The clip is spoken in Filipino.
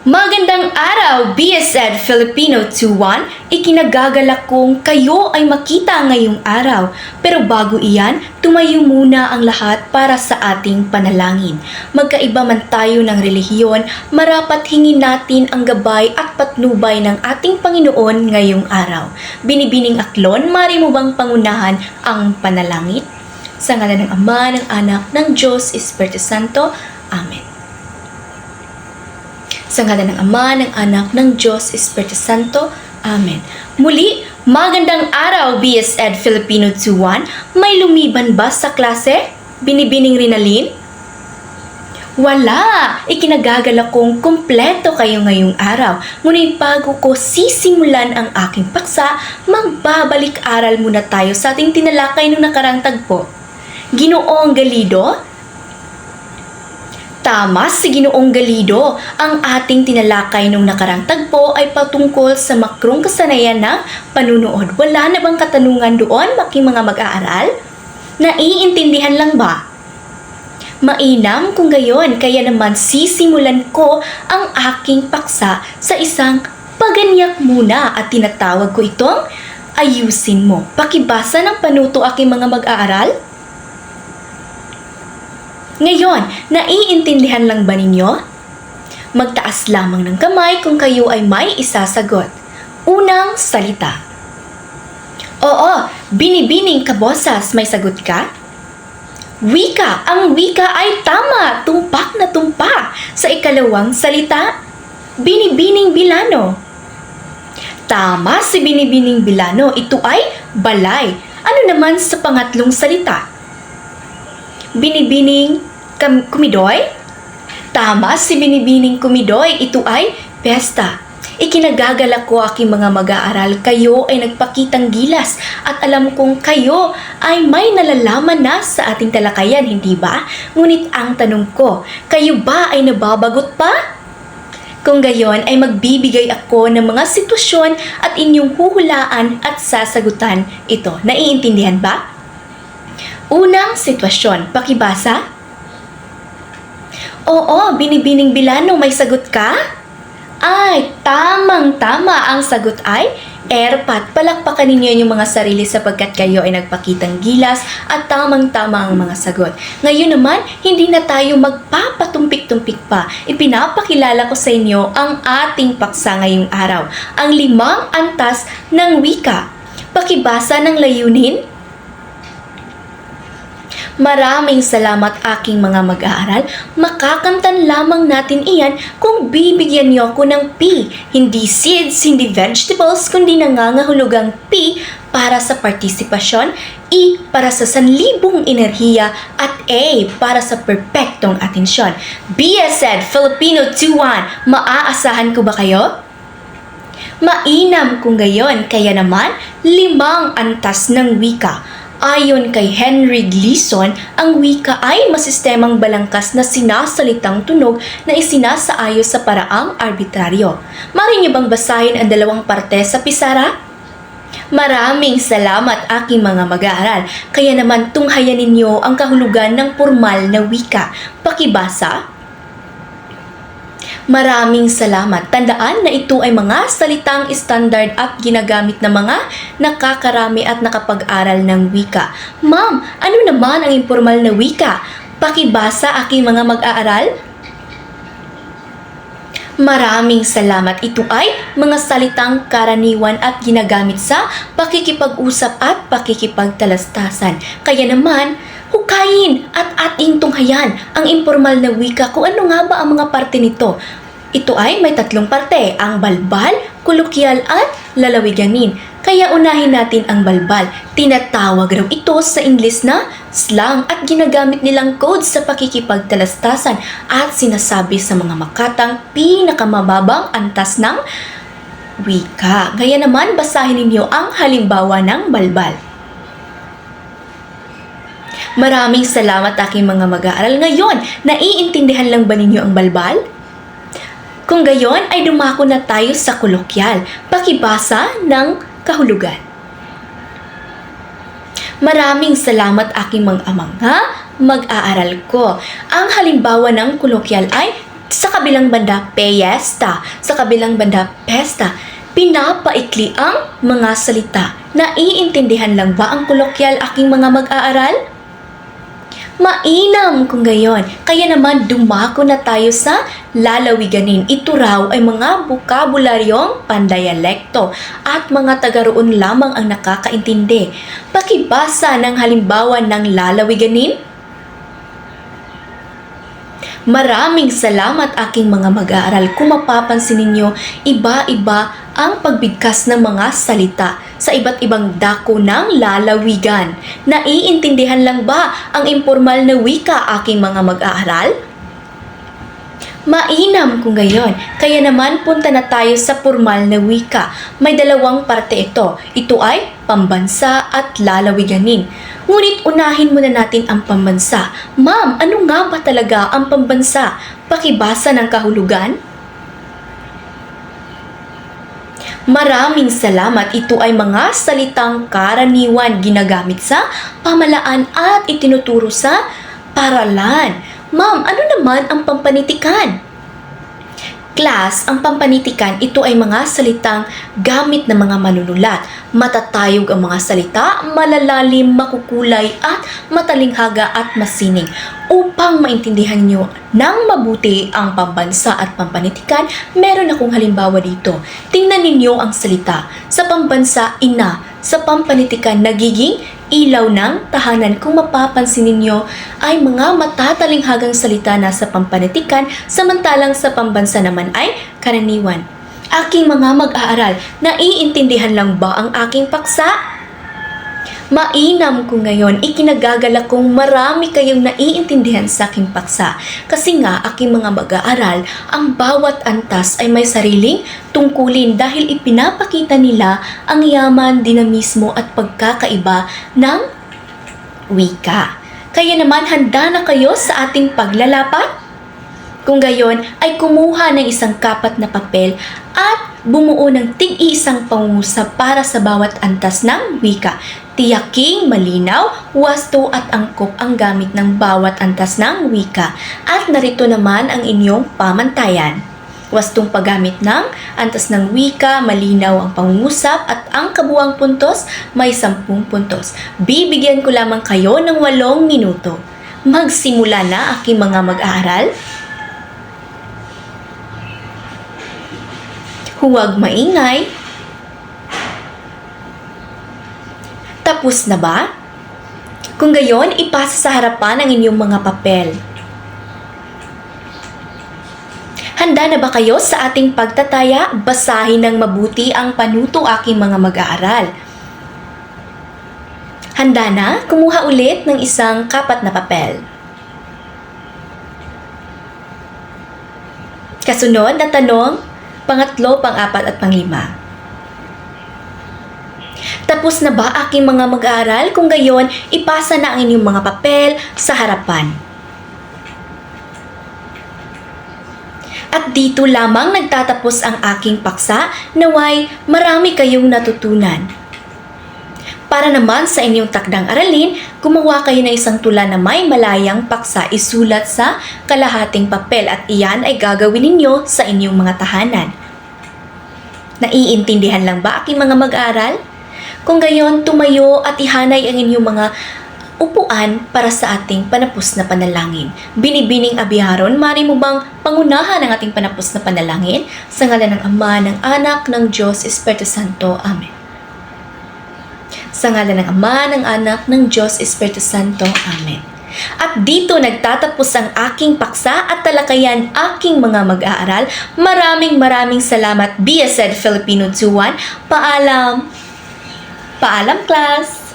Magandang araw, BSED Filipino 2-1. Ikinagagalak kong kayo ay makita ngayong araw. Pero bago iyan, tumayo muna ang lahat para sa ating panalangin. Magkaiba man tayo ng relihiyon, marapat hingin natin ang gabay at patnubay ng ating Panginoon ngayong araw. Binibining Aklon, mari mo bang pangunahan ang panalangin? Sa ngalan ng Ama, ng Anak, ng Diyos, Espiritu Santo. Amen. Sa ngalan ng Ama, ng Anak, ng Diyos, Espiritu Santo. Amen. Muli, magandang araw, BSED Filipino 2-1. May lumiban ba sa klase? Binibining Rinalyn? Wala! Ikinagagalak kong kumpleto kayo ngayong araw. Ngunit bago ko sisimulan ang aking paksa, magbabalik-aral muna tayo sa ating tinalakay nung nakarang tagpo. Ginoong Galido? Tama si Ginoong Galido. Ang ating tinalakay nung nakarang tagpo ay patungkol sa makrong kasanayan ng panunood. Wala na bang katanungan doon, aking mga mag-aaral? Naiintindihan lang ba? Mainam kung gayon, kaya naman sisimulan ko ang aking paksa sa isang paganyak muna at tinatawag ko itong ayusin mo. Pakibasa ng panuto aking mga mag-aaral? Ngayon, naiintindihan lang ba ninyo? Magtaas lamang ng kamay kung kayo ay may isasagot. Unang salita. Oo, binibining kabosas, may sagot ka? Wika, ang wika ay tama, tumpak na tumpa. Sa ikalawang salita, binibining bilano. Tama si binibining bilano, ito ay balay. Ano naman sa pangatlong salita? Binibining kumidoy? Tama si binibining kumidoy, ito ay pesta. Ikinagagalak ko aking mga mag-aaral, kayo ay nagpakitang gilas at alam kong kayo ay may nalalaman na sa ating talakayan, hindi ba? Ngunit ang tanong ko, kayo ba ay nababagot pa? Kung gayon ay magbibigay ako ng mga sitwasyon at inyong huhulaan at sasagutan ito. Naiintindihan ba? Unang sitwasyon, pakibasa? Oo, binibining bilano, may sagot ka? Ay, tamang-tama, ang sagot ay airpat. Palakpakan ninyo yung mga sarili sapagkat kayo ay nagpakitang gilas at tamang-tama ang mga sagot. Ngayon naman, hindi na tayo magpapatumpik-tumpik pa. Ipinapakilala ko sa inyo ang ating paksa ngayong araw, ang 5 antas ng wika. Pakibasa ng layunin? Maraming salamat aking mga mag-aaral. Makakamtan lamang natin iyan kung bibigyan niyo ako ng P. Hindi seeds, hindi vegetables, kundi nangangahulugang P para sa partisipasyon, E para sa sanlibong enerhiya, at A para sa perpektong atensyon. BSED Filipino 2-1, maaasahan ko ba kayo? Mainam kung gayon, kaya naman 5 antas ng wika. Ayon kay Henry Gleason, ang wika ay masistemang balangkas na sinasalitang tunog na isinasaayos sa paraang arbitraryo. Maaari niyo bang basahin ang 2 parte sa pisara? Maraming salamat aking mga mag-aaral. Kaya naman tunghayan ninyo ang kahulugan ng formal na wika. Pakibasa? Maraming salamat. Tandaan na ito ay mga salitang standard at ginagamit ng mga nakakarami at nakapag-aral ng wika. Ma'am, ano naman ang informal na wika? Pakibasa aking mga mag-aaral? Maraming salamat. Ito ay mga salitang karaniwan at ginagamit sa pakikipag-usap at pakikipagtalastasan. Kaya naman, hukayin at ating tunghayan ang informal na wika kung ano nga ba ang mga parte nito. Ito ay may 3 parte, ang balbal, kolokyal at lalawiganin. Kaya unahin natin ang balbal. Tinatawag raw ito sa Ingles na slang at ginagamit nilang code sa pakikipagtalastasan at sinasabi sa mga makatang pinakamababang antas ng wika. Gaya naman, basahin ninyo ang halimbawa ng balbal. Maraming salamat aking mga mag-aaral. Ngayon, naiintindihan lang ba ninyo ang balbal? Kung gayon ay dumako na tayo sa kolokyal. Pakibasa ng kahulugan. Maraming salamat aking mga mag-aaral ko. Ang halimbawa ng kolokyal ay Sa kabilang banda, peyesta. Sa kabilang banda, pesta. Pinapaikli ang mga salita. Naiintindihan lang ba ang kolokyal aking mga mag-aaral? Mainam kung gayon. Kaya naman dumako na tayo sa lalawiganin. Ito raw ay mga bokabularyong pandayalekto at mga taga-roon lamang ang nakakaintindi. Pakibasa ng halimbawa ng lalawiganin. Maraming salamat aking mga mag-aaral. Kung mapapansin ninyo, iba-iba ang pagbigkas ng mga salita sa iba't ibang dako ng lalawigan. Naiintindihan lang ba ang impormal na wika aking mga mag-aaral? Mainam kung gayon. Kaya naman punta na tayo sa formal na wika. May dalawang parte ito. Ito ay pambansa at lalawiganin. Ngunit unahin muna natin ang pambansa. Ma'am, ano nga ba talaga ang pambansa? Pakibasa ng kahulugan. Maraming salamat. Ito ay mga salitang karaniwan ginagamit sa pamalaan at itinuturo sa paralan. Ma'am, ano naman ang pampanitikan? Class, ang pampanitikan, ito ay mga salitang gamit ng mga manunulat. Matatayog ang mga salita, malalalim, makukulay at matalinghaga at masining. Upang maintindihan nyo ng mabuti ang pambansa at pampanitikan, meron akong halimbawa dito. Tingnan ninyo ang salita. Sa pambansa, ina. Sa pampanitikan, nagiging ilaw ng tahanan. Kung mapapansin ninyo ay mga matatalinghagang salita na sa pampanitikan, samantalang sa pambansa naman ay karaniwan. Aking mga mag-aaral, naiintindihan lang ba ang aking paksa? Mainam ko ngayon, ikinagagalak kong marami kayong naiintindihan sa aking paksa. Kasi nga, aking mga mag-aaral, ang bawat antas ay may sariling tungkulin dahil ipinapakita nila ang yaman, dinamismo at pagkakaiba ng wika. Kaya naman, handa na kayo sa ating paglalapat? Kung gayon, ay kumuha ng isang kapat na papel at bumuo ng tig-iisang pangungusap para sa bawat antas ng wika. Tiyaking malinaw, wasto at angkop ang gamit ng bawat antas ng wika. At narito naman ang inyong pamantayan. Wastong paggamit ng antas ng wika, malinaw ang pangungusap at ang kabuang puntos may 10 puntos. Bibigyan ko lamang kayo ng 8 minuto. Magsimula na aking mga mag-aaral. Huwag maingay. Tapos na ba? Kung gayon, ipasa sa harapan ang inyong mga papel. Handa na ba kayo sa ating pagtataya? Basahin ng mabuti ang panuto aking mga mag-aaral. Handa na? Kumuha ulit ng isang kapat na papel. Kasunod na tanong, pangatlo, pang-apat at pang-5. Tapos na ba aking mga mag-aaral? Kung gayon, ipasa na ang inyong mga papel sa harapan. At dito lamang nagtatapos ang aking paksa. Naway, marami kayong natutunan. Para naman sa inyong takdang aralin, gumawa kayo ng isang tula na may malayang paksa, isulat sa kalahating papel at iyan ay gagawin ninyo sa inyong mga tahanan. Naiintindihan lang ba aking mga mag-aaral? Kung gayon, tumayo at ihanay ang inyong mga upuan para sa ating panapos na panalangin. Binibining Abiharon, mari mo bang pangunahan ang ating panapos na panalangin? Sa ngalan ng Ama, ng Anak, ng Diyos, Espiritu Santo. Amen. Sa ngalan ng Ama, ng Anak, ng Diyos, Espiritu Santo. Amen. At dito nagtatapos ang aking paksa at talakayan aking mga mag-aaral. Maraming salamat. BSED Filipino 2-1. Paalam! Paalam, class!